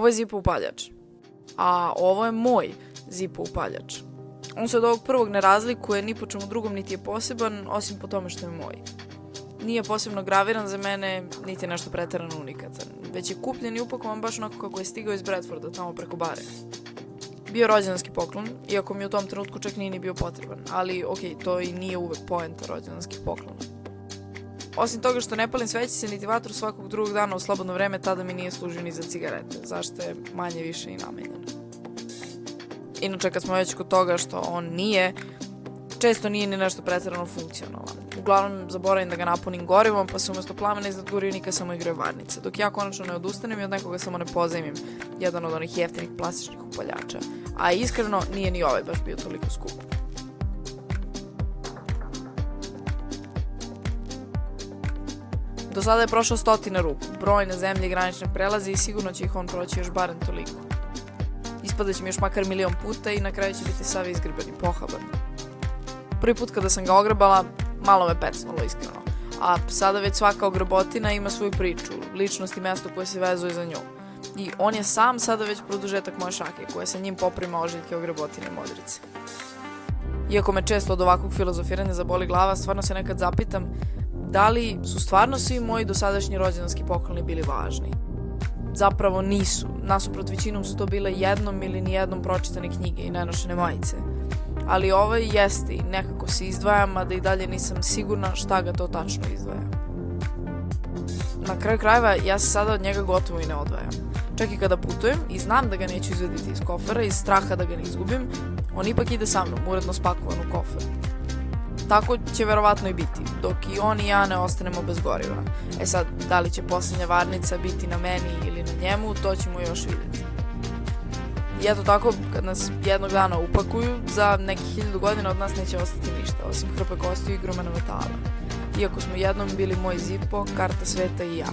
Ovo je Zippo upaljač, a ovo je moj Zippo upaljač. On se od ovog prvog ne razlikuje ni po čemu drugom, niti je poseban, osim po tome što je moj. Nije posebno graviran za mene, niti je nešto preterano unikatan, već je kupljen i upakovan baš onako kako je stigao iz Bradforda, tamo preko bare. Bio rođendanski poklon, iako mi u tom trenutku čak nije ni bio potreban, ali okej, to i nije uvek poenta rođendanskih poklona. Osim toga što ne palim svećice niti vatru svakog drugog dana u slobodno vreme, tada mi nije služio ni za cigarete, zašto je manje više i namenjen. Inače, kad smo već kod toga što on nije, često nije ni nešto preterano funkcionalan. Uglavnom zaboravim da ga napunim gorivom, pa se umjesto plamena iznad gorivnika samo igraju varnice, dok ja konačno ne odustanem i od nekoga samo ne pozajmim jedan od onih jeftinih plastičnih upaljača. A iskreno, nije ni ovaj baš bio toliko skup. Do sada je prošao 100 ruku, brojne zemlje i granične prelaze i sigurno će ih on proći još barem toliko. Ispadat će mi još makar 1.000.000 puta i na kraju će biti sav izgrben i pohaban. Prvi put kada sam ga ogrebala, malo me pecnulo iskreno, a sada već svaka ogrebotina ima svoju priču, ličnost i mesto koje se vezuje za nju. I on je sam sada već produžetak moje šake, koja sa njim poprima ožiljke ogrebotine i modrice. Iako me često od ovakvog filozofiranja zaboli glava, stvarno se nekad zapitam da li su stvarno svi moji dosadašnji rođendanski pokloni bili važni. Zapravo nisu, nasuprot većinom su to bile jednom ili nijednom pročitane knjige i nenošene majice. Ali ovaj jeste i nekako se izdvajam, a da i dalje nisam sigurna šta ga to tačno izdvaja. Na kraju krajeva, ja se sada od njega gotovo i ne odvajam. Čak i kada putujem i znam da ga neću izvaditi iz kofera iz straha da ga ne izgubim, on ipak ide sa mnom, uredno spakovan u kofer. Tako će verovatno i biti, dok i on i ja ne ostanemo bez goriva. E sad, da li će posljednja varnica biti na meni ili na njemu, to ćemo još vidjeti. I eto tako, kad nas jednog dana upakuju, za nekih 1000 godina od nas neće ostati ništa, osim hrpe kostiju i grumena metala. Iako smo jednom bili moj Zippo, karta sveta i ja.